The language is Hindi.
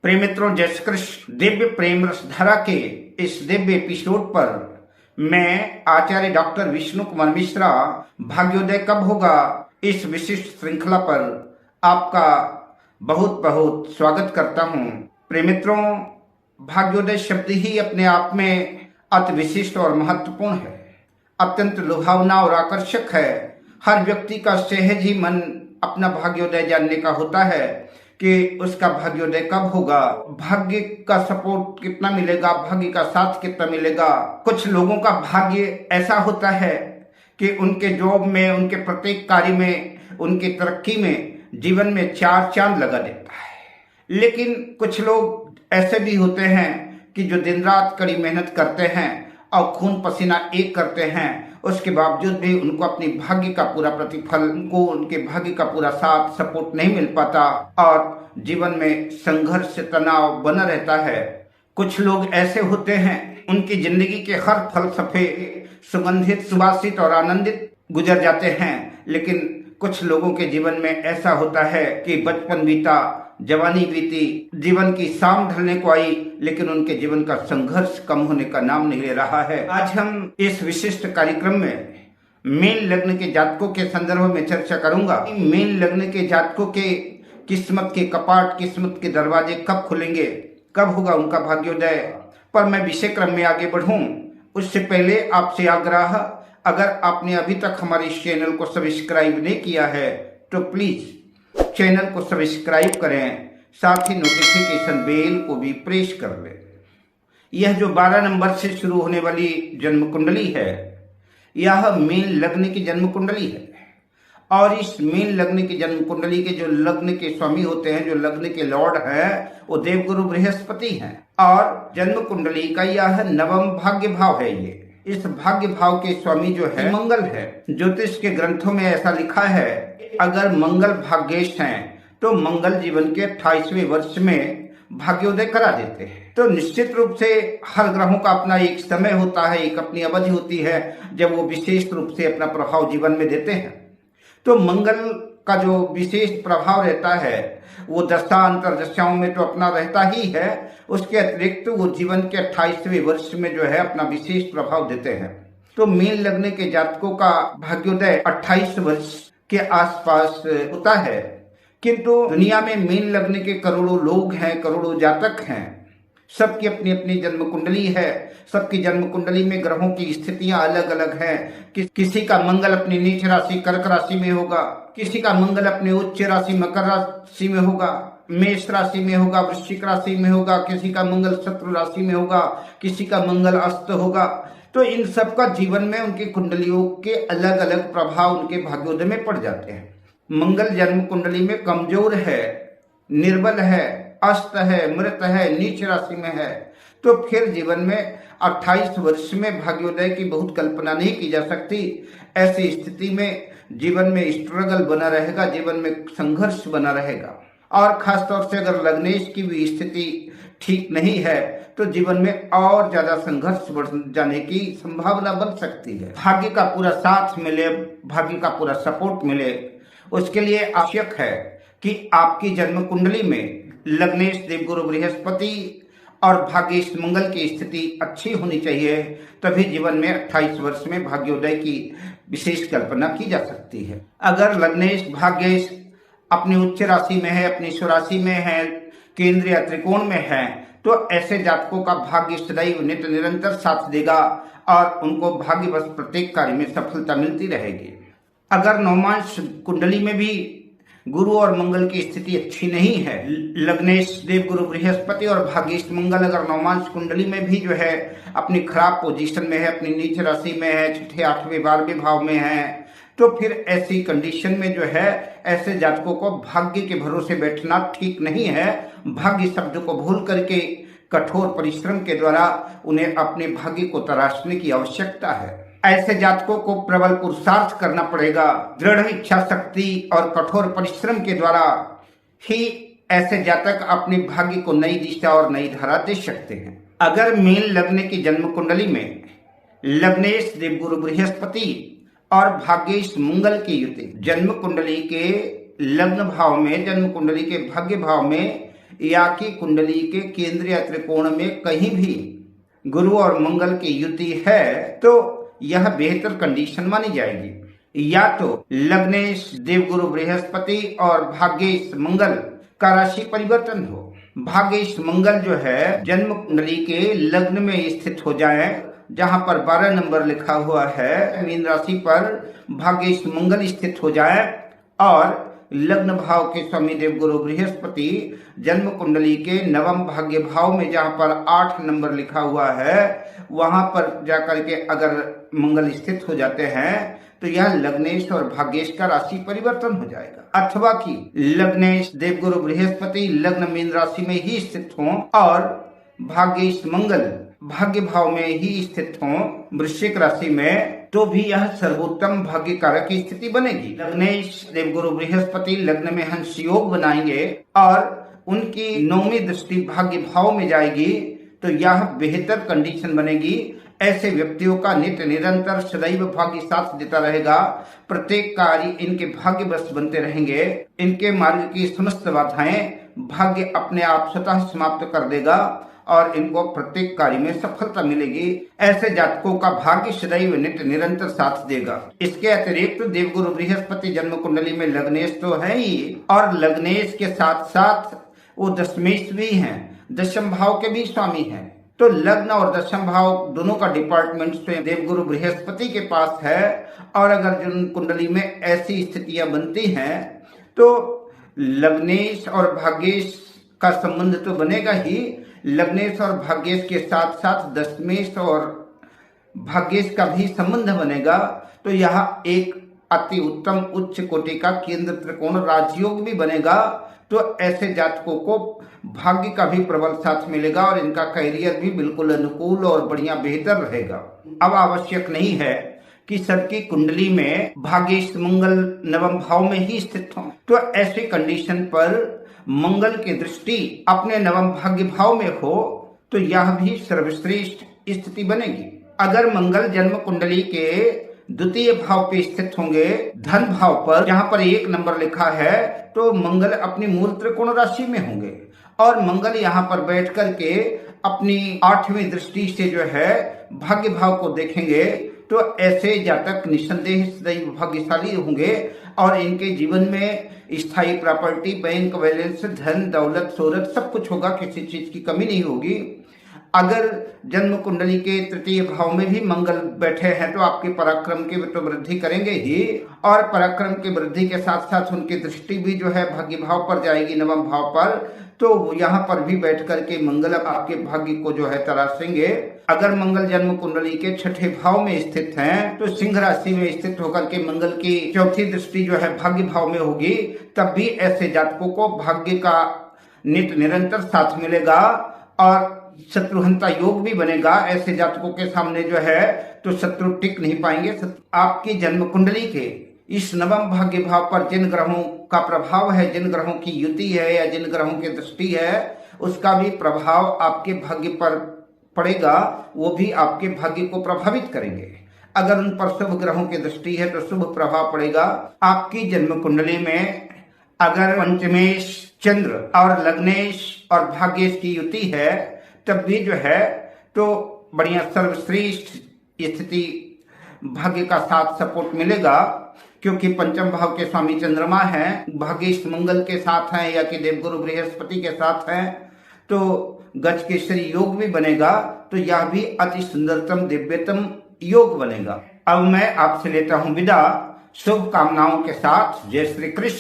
प्रिय मित्रों, जय श्री कृष्ण। दिव्य प्रेम रसधारा के इस दिव्य एपिसोड पर मैं आचार्य डॉक्टर विष्णु कुमार मिश्रा भाग्योदय कब होगा इस विशिष्ट श्रृंखला पर आपका बहुत बहुत स्वागत करता हूं। प्रिय मित्रों, भाग्योदय शब्द ही अपने आप में अति विशिष्ट और महत्वपूर्ण है, अत्यंत लुभावना और आकर्षक है। हर व्यक्ति का सहज ही मन अपना भाग्योदय जानने का होता है कि उसका भाग्योदय कब होगा, भाग्य का सपोर्ट कितना मिलेगा, भाग्य का साथ कितना मिलेगा। कुछ लोगों का भाग्य ऐसा होता है कि उनके जॉब में, उनके प्रत्येक कार्य में, उनकी तरक्की में, जीवन में चार चांद लगा देता है। लेकिन कुछ लोग ऐसे भी होते हैं कि जो दिन रात कड़ी मेहनत करते हैं और खून पसीना एक करते हैं, उसके बावजूद भी उनको अपनी भाग्य का पूरा प्रतिफल, उनको उनके भाग्य का पूरा साथ सपोर्ट नहीं मिल पाता और जीवन में संघर्ष तनाव बना रहता है। कुछ लोग ऐसे होते हैं, उनकी जिंदगी के हर फलसफे सुगंधित, सुवासित और आनंदित गुजर जाते हैं। लेकिन कुछ लोगों के जीवन में ऐसा होता है कि बचपन बीता, जवानी बीती, जीवन की शाम ढलने को आई, लेकिन उनके जीवन का संघर्ष कम होने का नाम नहीं ले रहा है। आज हम इस विशिष्ट कार्यक्रम में मीन लग्न के जातकों के संदर्भ में चर्चा करूंगा। मीन लग्न के जातकों के किस्मत के कपाट, किस्मत के दरवाजे कब खुलेंगे, कब होगा उनका भाग्योदय। पर मैं विषय क्रम में आगे बढ़ूं उससे पहले आपसे आग्रह, अगर आपने अभी तक हमारे इस चैनल को सब्सक्राइब नहीं किया है तो प्लीज चैनल को सब्सक्राइब करें, साथ ही नोटिफिकेशन बेल को भी प्रेस कर लें। यह जो 12 नंबर से शुरू होने वाली जन्म कुंडली है, यह मीन लग्न की जन्म कुंडली है। और इस मीन लग्न की जन्म कुंडली के जो लग्न के स्वामी होते हैं, जो लग्न के लॉर्ड हैं, वो देवगुरु बृहस्पति हैं। और जन्म कुंडली का यह नवम भाग्य भाव है। ये इस भाग्य भाव के स्वामी जो है मंगल है। ज्योतिष के ग्रंथों में ऐसा लिखा है, अगर मंगल भाग्येश हैं तो मंगल जीवन के 28वें वर्ष में भाग्योदय करा देते हैं। तो निश्चित रूप से हर ग्रहों का अपना एक समय होता है, एक अपनी अवधि होती है जब वो विशेष रूप से अपना प्रभाव जीवन में देते हैं। तो मंगल का जो विशेष प्रभाव रहता है वो दशा अंतरदशाओं में तो अपना रहता ही है, उसके अतिरिक्त वो जीवन के 28वें वर्ष में जो है अपना विशेष प्रभाव देते हैं। तो मीन लग्न के जातकों का भाग्योदय 28 वर्ष के आसपास होता है। किंतु दुनिया में मीन लग्न के करोड़ों लोग हैं, करोड़ों जातक हैं, सबकी अपनी अपनी जन्म कुंडली है। सबकी जन्म कुंडली में ग्रहों की स्थितियां अलग अलग हैं। किसी का मंगल अपनी नीच राशि कर्क राशि में होगा, किसी का मंगल अपने उच्च राशि मकर राशि में होगा, मेष राशि में होगा, वृश्चिक राशि में होगा, किसी का मंगल शत्रु राशि में होगा, किसी का मंगल अस्त होगा। तो इन सब का जीवन में उनकी कुंडलियों के अलग अलग प्रभाव उनके भाग्योदय में पड़ जाते हैं। मंगल जन्म कुंडली में कमजोर है, निर्बल है, अस्त है, मृत है, नीच राशि में है, तो फिर जीवन में 28 वर्ष में भाग्योदय की बहुत कल्पना नहीं की जा सकती। ऐसी स्थिति में जीवन में स्ट्रगल बना रहेगा, जीवन में संघर्ष बना रहेगा। और खासतौर से अगर लग्नेश की भी स्थिति ठीक नहीं है तो जीवन में और ज्यादा संघर्ष बढ़ जाने की संभावना बन सकती है। भाग्य का पूरा साथ मिले, भाग्य का पूरा सपोर्ट मिले, उसके लिए आवश्यक है कि आपकी जन्म कुंडली में लग्नेश देवगुरु बृहस्पति और भाग्येश मंगल की स्थिति अच्छी होनी चाहिए, तभी जीवन में 28 वर्ष में भाग्योदय की विशेष कल्पना की जा सकती है। अगर लग्नेश भाग्येश अपनी उच्च राशि में है, अपनी स्वराशि में है, केंद्र या त्रिकोण में है, तो ऐसे जातकों का भाग्य सदैव नित्य निरंतर साथ देगा और उनको भाग्यवश प्रत्येक कार्य में सफलता मिलती रहेगी। अगर नवमांश कुंडली में भी गुरु और मंगल की स्थिति अच्छी नहीं है, लग्नेश देवगुरु बृहस्पति और भाग्येश मंगल अगर नवमांश कुंडली में भी जो है अपनी खराब पोजीशन में है, अपनी नीच राशि में है, छठे, 8वें, 12वें भाव में है, तो फिर ऐसी कंडीशन में जो है ऐसे जातकों को भाग्य के भरोसे बैठना ठीक नहीं है। भाग्य शब्द को भूल करके कठोर परिश्रम के द्वारा उन्हें अपने भाग्य को तराशने की आवश्यकता है। ऐसे जातकों को प्रबल पुरुषार्थ करना पड़ेगा। दृढ़ इच्छा शक्ति और कठोर परिश्रम के द्वारा ही ऐसे जातक अपने भाग्य को नई दिशा और नई धारा दे सकते हैं। अगर मीन लग्न की जन्म कुंडली में लग्नेश देवगुरु बृहस्पति और भाग्येश मंगल की युति जन्म कुंडली के लग्न भाव में, जन्म कुंडली के भाग्य भाव में या कि कुंडली के केंद्र या त्रिकोण में कहीं भी गुरु और मंगल की युति है तो यह बेहतर कंडीशन मानी जाएगी। या तो लग्नेश देवगुरु बृहस्पति और भाग्येश मंगल का राशि परिवर्तन हो। भाग्येश मंगल जो है जन्म कुंडली के लग्न में स्थित हो जाए, जहां पर 12 नंबर लिखा हुआ है, मीन राशि पर भाग्येश मंगल स्थित हो जाए और लग्न भाव के स्वामी देवगुरु बृहस्पति जन्म कुंडली के नवम भाग्य भाव में जहां पर 8 नंबर लिखा हुआ है वहां पर जाकर के अगर मंगल स्थित हो जाते हैं तो यह लग्नेश और भाग्येश का राशि परिवर्तन हो जाएगा। अथवा कि लग्नेश देवगुरु बृहस्पति लग्न मीन राशि में ही स्थित हों और भाग्येश मंगल भाग्य भाव में ही स्थित हों वृश्चिक राशि में, तो भी यह सर्वोत्तम भाग्य कारक की स्थिति बनेगी। लग्नेश देवगुरु बृहस्पति लग्न में हंस योग बनाएंगे और उनकी 9वीं दृष्टि भाग्य भाव में जाएगी तो यह बेहतर कंडीशन बनेगी। ऐसे व्यक्तियों का नित्य निरंतर सदैव भाग्य साथ देता रहेगा। प्रत्येक कार्य इनके भाग्य बस बनते रहेंगे। इनके मार्ग की समस्त बाधाएं भाग्य अपने आप स्वतः समाप्त कर देगा और इनको प्रत्येक कार्य में सफलता मिलेगी। ऐसे जातकों का भाग्य सदैव नित्य निरंतर साथ देगा। इसके अतिरिक्त देवगुरु बृहस्पति जन्म कुंडली में लग्नेश तो है ही और लग्नेश के साथ साथ वो दशमेश भी हैं, दशम भाव के भी स्वामी हैं। तो लग्न और दशम भाव दोनों का डिपार्टमेंट स्वयं देवगुरु बृहस्पति के पास है और अगर जन्म कुंडली में ऐसी स्थितियां बनती हैं तो लग्नेश और भाग्येश का संबंध तो बनेगा ही। लग्नेश और भाग्येश के साथ साथ दशमेश और भाग्येश का भी संबंध बनेगा तो यह एक अति उत्तम उच्च कोटि का केंद्र त्रिकोण राजयोग भी बनेगा। तो ऐसे जातकों को भाग्य का भी प्रबल साथ मिलेगा और इनका करियर भी बिल्कुल अनुकूल और बढ़िया बेहतर रहेगा। अब आवश्यक नहीं है कि सबकी कुंडली में भाग्येश मंगल नवम भाव में ही स्थित हो, तो ऐसी कंडीशन पर मंगल की दृष्टि अपने नवम भाग्य भाव में हो तो यह भी सर्वश्रेष्ठ स्थिति बनेगी। अगर मंगल जन्म कुंडली के द्वितीय भाव पे स्थित होंगे धन भाव पर जहां पर 1 नंबर लिखा है तो मंगल अपनी मूल त्रिकोण राशि में होंगे और मंगल यहाँ पर बैठ करके अपनी 8वीं दृष्टि से जो है भाग्य भाव को देखेंगे तो ऐसे जातक निसंदेह सदैव भाग्यशाली होंगे और इनके जीवन में स्थायी प्रॉपर्टी, बैंक बैलेंस, धन दौलत शोहरत सब कुछ होगा, किसी चीज की कमी नहीं होगी। अगर जन्म कुंडली के तृतीय भाव में भी मंगल बैठे हैं तो आपके पराक्रम की तो वृद्धि करेंगे ही और पराक्रम की वृद्धि के साथ साथ उनकी दृष्टि भी जो है भाग्य भाव पर जाएगी नवम भाव पर, तो यहाँ पर भी बैठ करके मंगल आपके भाग्य को जो है तराशेंगे। अगर मंगल जन्म कुंडली के 6ठे भाव में स्थित हैं तो सिंह राशि में स्थित होकर के मंगल की 4थी दृष्टि जो है भाग्य भाव में होगी, तब भी ऐसे जातकों को भाग्य का नित्य निरंतर साथ मिलेगा और शत्रुहंता योग भी बनेगा। ऐसे जातकों के सामने जो है तो शत्रु टिक नहीं पाएंगे। आपकी जन्म कुंडली के इस नवम भाग्य भाव पर जिन ग्रहों का प्रभाव है, जिन ग्रहों की युति है या जिन ग्रहों की दृष्टि है, उसका भी प्रभाव आपके भाग्य पर पड़ेगा, वो भी आपके भाग्य को प्रभावित करेंगे। अगर उन पर शुभ ग्रहों की दृष्टि है तो शुभ प्रभाव पड़ेगा। आपकी जन्म कुंडली में अगर पंचमेश चंद्र और लग्नेश और भाग्येश की युति है तब भी जो है तो बढ़िया सर्वश्रेष्ठ स्थिति भाग्य का साथ सपोर्ट मिलेगा, क्योंकि पंचम भाव के स्वामी चंद्रमा हैं, भाग्येश मंगल के साथ हैं या कि देवगुरु बृहस्पति के साथ हैं तो गज केसरी योग भी बनेगा। तो यह भी अति सुंदरतम दिव्यतम योग बनेगा। अब मैं आपसे लेता हूं विदा शुभ कामनाओं के साथ। जय श्री कृष्ण।